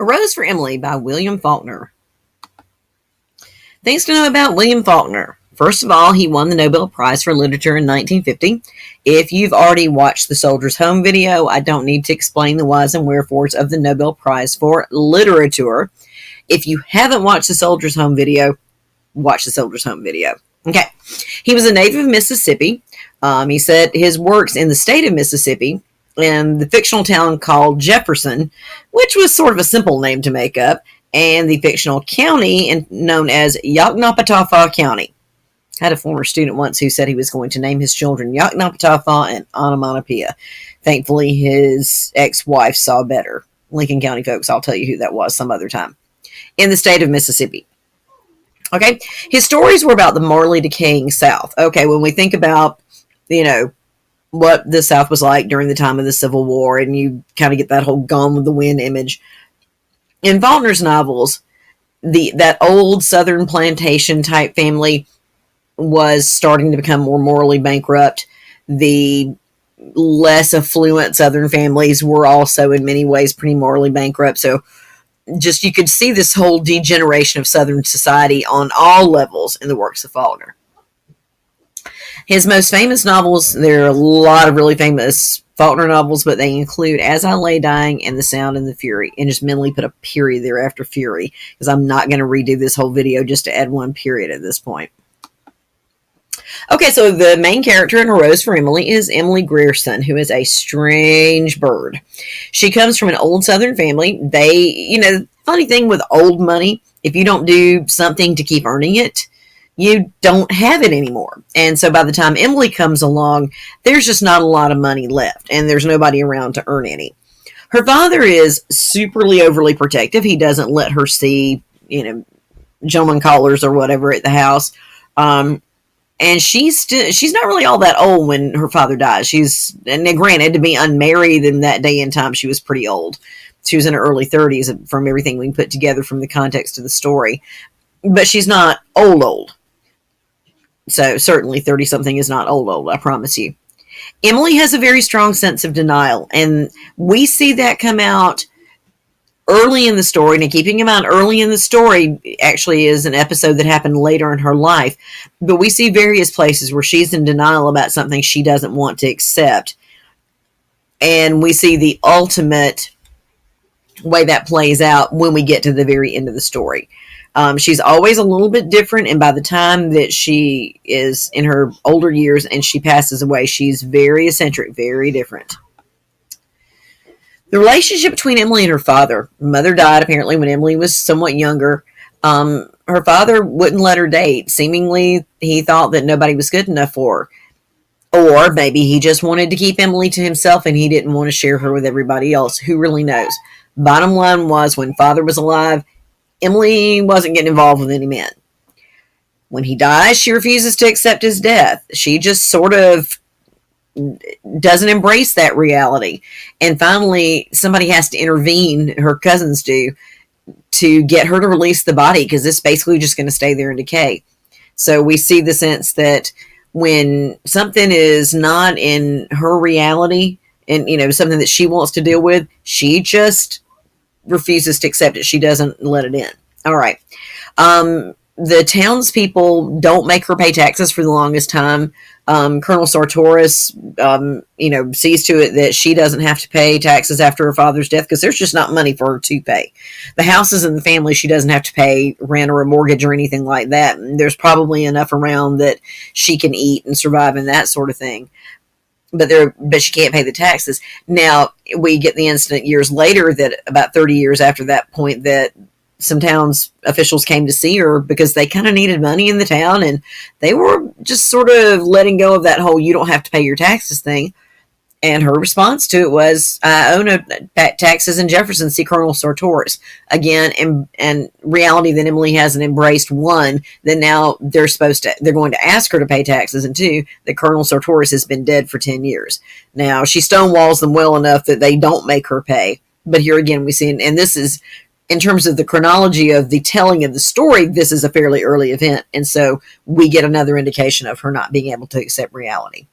A Rose for Emily by William Faulkner. Things to know about William Faulkner. First of all, he won the Nobel Prize for Literature in 1950. If you've already watched the Soldier's Home video, I don't need to explain the whys and wherefores of the Nobel Prize for Literature. If you haven't watched the Soldier's Home video, watch the Soldier's Home video. Okay. He was a native of Mississippi. He said his works in the state of Mississippi and the fictional town called Jefferson, which was sort of a simple name to make up, and the fictional county known as Yoknapatawpha County. I had a former student once who said he was going to name his children Yoknapatawpha and Onomatopoeia. Thankfully, his ex-wife saw better. Lincoln County folks, I'll tell you who that was some other time. In the state of Mississippi. Okay, his stories were about the morally decaying South. Okay, when we think about, what the South was like during the time of the Civil War, and you kind of get that whole Gone with the Wind image. In Faulkner's novels, that old Southern plantation type family was starting to become more morally bankrupt. The less affluent Southern families were also in many ways pretty morally bankrupt. So just you could see this whole degeneration of Southern society on all levels in the works of Faulkner. His most famous novels, there are a lot of really famous Faulkner novels, but they include As I Lay Dying and The Sound and the Fury. And just mentally put a period there after Fury, because I'm not going to redo this whole video just to add one period at this point. Okay, so the main character in A Rose for Emily is Emily Grierson, who is a strange bird. She comes from an old Southern family. Funny thing with old money, if you don't do something to keep earning it, you don't have it anymore. And so by the time Emily comes along, there's just not a lot of money left, and there's nobody around to earn any. Her father is superly overly protective. He doesn't let her see, gentleman callers or whatever at the house. And she's not really all that old when her father dies. And granted, to be unmarried in that day and time, she was pretty old. She was in her early 30s from everything we can put together from the context of the story. But she's not old. So certainly 30-something is not old, I promise you. Emily has a very strong sense of denial, and we see that come out early in the story. Now, keeping in mind, early in the story actually is an episode that happened later in her life, but we see various places where she's in denial about something she doesn't want to accept. And we see the ultimate way that plays out when we get to the very end of the story. She's always a little bit different, and by the time that she is in her older years and she passes away, she's very eccentric, very different. The relationship between Emily and her father. Her mother died apparently when Emily was somewhat younger. Her father wouldn't let her date. Seemingly, he thought that nobody was good enough for her. Or maybe he just wanted to keep Emily to himself and he didn't want to share her with everybody else. Who really knows? Bottom line was, when father was alive, Emily wasn't getting involved with any men. When he dies, she refuses to accept his death. She just sort of doesn't embrace that reality. And finally, somebody has to intervene, her cousins do, to get her to release the body, because it's basically just going to stay there and decay. So we see the sense that when something is not in her reality and, something that she wants to deal with, she just refuses to accept it. She doesn't let it in. All right. The townspeople don't make her pay taxes for the longest time. Colonel Sartoris, sees to it that she doesn't have to pay taxes after her father's death, because there's just not money for her to pay. The houses in the family, she doesn't have to pay rent or a mortgage or anything like that. There's probably enough around that she can eat and survive and that sort of thing. But she can't pay the taxes. Now, we get the incident years later, that about 30 years after that point, that some towns officials came to see her because they kind of needed money in the town, and they were just sort of letting go of that whole "you don't have to pay your taxes" thing. And her response to it was, "I owe no taxes in Jefferson. See Colonel Sartoris." Again, and reality that Emily hasn't embraced. One, that now they're going to ask her to pay taxes, and two, that Colonel Sartoris has been dead for 10 years. Now, she stonewalls them well enough that they don't make her pay. But here again, we see, and this is, in terms of the chronology of the telling of the story, this is a fairly early event. And so we get another indication of her not being able to accept reality.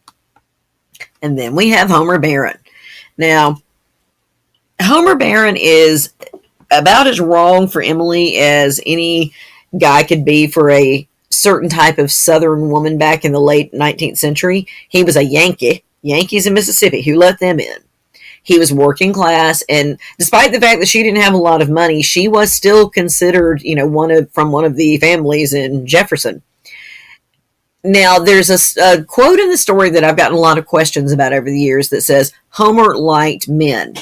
And then we have Homer Barron. Now, Homer Barron is about as wrong for Emily as any guy could be for a certain type of Southern woman back in the late 19th century. He was a Yankee. Yankees in Mississippi. Who let them in? He was working class, and despite the fact that she didn't have a lot of money, she was still considered, from one of the families in Jefferson. Now, there's a quote in the story that I've gotten a lot of questions about over the years that says, Homer liked men.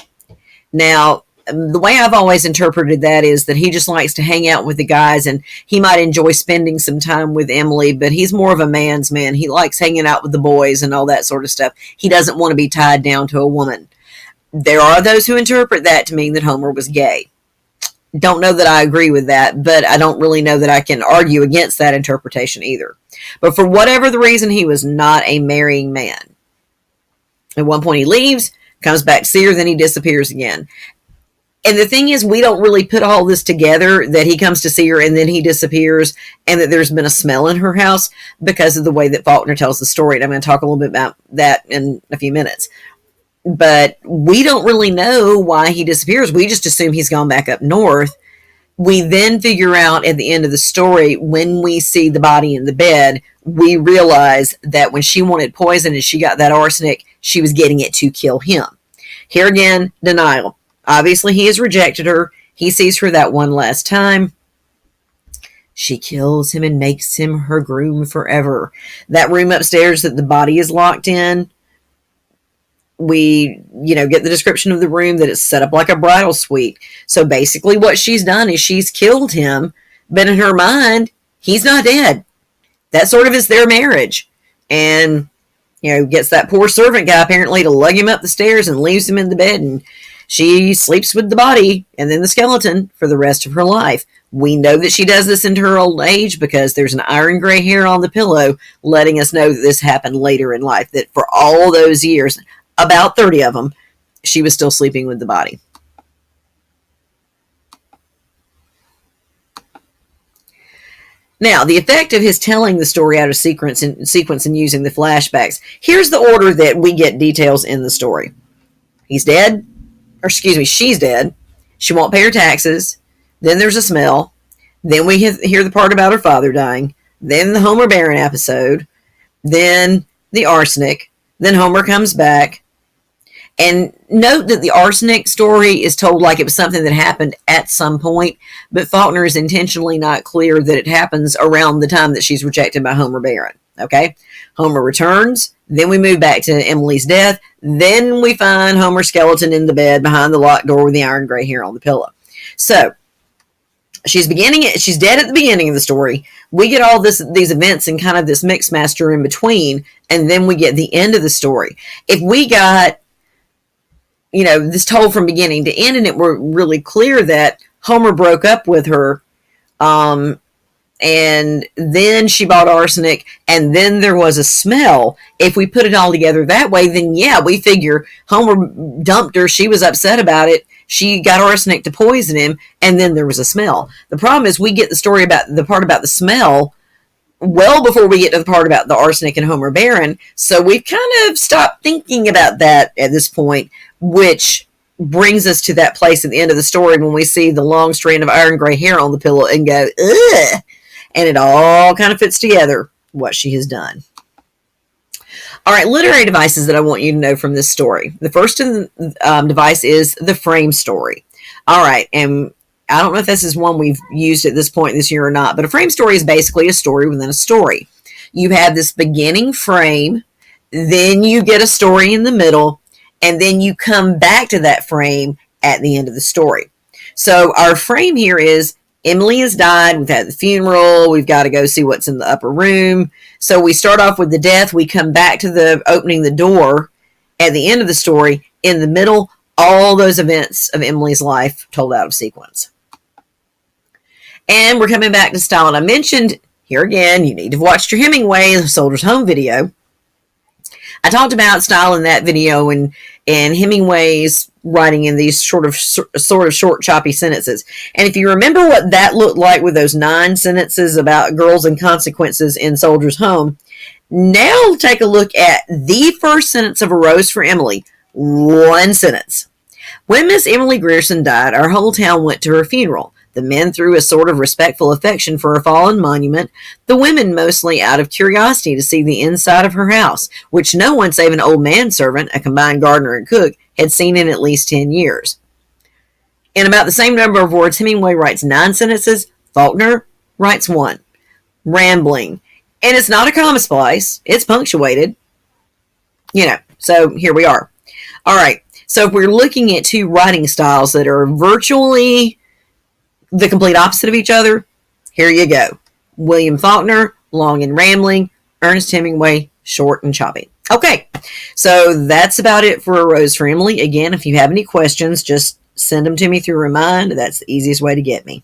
Now, the way I've always interpreted that is that he just likes to hang out with the guys, and he might enjoy spending some time with Emily, but he's more of a man's man. He likes hanging out with the boys and all that sort of stuff. He doesn't want to be tied down to a woman. There are those who interpret that to mean that Homer was gay. Don't know that I agree with that, but I don't really know that I can argue against that interpretation either. But for whatever the reason, he was not a marrying man. At one point he leaves, comes back to see her, then he disappears again. And the thing is, we don't really put all this together, that he comes to see her and then he disappears, and that there's been a smell in her house, because of the way that Faulkner tells the story. And I'm going to talk a little bit about that in a few minutes. But we don't really know why he disappears. We just assume he's gone back up north. We then figure out at the end of the story, when we see the body in the bed, we realize that when she wanted poison and she got that arsenic, she was getting it to kill him. Here again, denial. Obviously, he has rejected her. He sees her that one last time. She kills him and makes him her groom forever. That room upstairs that the body is locked in, we, get the description of the room that it's set up like a bridal suite. So basically what she's done is she's killed him, but in her mind, he's not dead. That sort of is their marriage. And, gets that poor servant guy apparently to lug him up the stairs and leaves him in the bed, and she sleeps with the body and then the skeleton for the rest of her life. We know that she does this into her old age because there's an iron gray hair on the pillow letting us know that this happened later in life, that for all those years, about 30 of them, she was still sleeping with the body. Now, the effect of his telling the story out of sequence and using the flashbacks. Here's the order that we get details in the story. He's dead. She's dead. She won't pay her taxes. Then there's a smell. Then we hear the part about her father dying. Then the Homer Barron episode. Then the arsenic. Then Homer comes back. And note that the arsenic story is told like it was something that happened at some point, but Faulkner is intentionally not clear that it happens around the time that she's rejected by Homer Barron. Okay? Homer returns. Then we move back to Emily's death. Then we find Homer's skeleton in the bed behind the locked door with the iron gray hair on the pillow. So, she's dead at the beginning of the story. We get all these events and kind of this mix master in between, and then we get the end of the story. If we got this told from beginning to end, and it were really clear that Homer broke up with her, and then she bought arsenic, and then there was a smell. If we put it all together that way, then yeah, we figure Homer dumped her, she was upset about it, she got arsenic to poison him, and then there was a smell. The problem is we get the story about the part about the smell well before we get to the part about the arsenic and Homer Barron, so we've kind of stopped thinking about that at this point, which brings us to that place at the end of the story when we see the long strand of iron gray hair on the pillow and go, ugh, and it all kind of fits together what she has done. All right, literary devices that I want you to know from this story. The first device is the frame story. All right, and I don't know if this is one we've used at this point this year or not, but a frame story is basically a story within a story. You have this beginning frame, then you get a story in the middle, and then you come back to that frame at the end of the story. So our frame here is Emily has died, we've had the funeral, we've got to go see what's in the upper room. So we start off with the death, we come back to the opening the door at the end of the story. In the middle, all those events of Emily's life told out of sequence. And we're coming back to style. And I mentioned, here again, you need to have watched your Hemingway, the Soldier's Home video. I talked about style in that video and Hemingway's writing in these sort of short, choppy sentences. And if you remember what that looked like with those 9 sentences about girls and consequences in Soldier's Home, now take a look at the first sentence of A Rose for Emily. 1 sentence. When Miss Emily Grierson died, our whole town went to her funeral. The men threw a sort of respectful affection for her fallen monument, the women mostly out of curiosity to see the inside of her house, which no one save an old manservant, a combined gardener and cook, had seen in at least 10 years. In about the same number of words, Hemingway writes 9 sentences, Faulkner writes 1. Rambling. And it's not a comma splice, it's punctuated. So here we are. All right, so if we're looking at two writing styles that are virtually the complete opposite of each other, here you go. William Faulkner, long and rambling. Ernest Hemingway, short and choppy. Okay, so that's about it for A Rose for Emily. Again, if you have any questions, just send them to me through Remind. That's the easiest way to get me.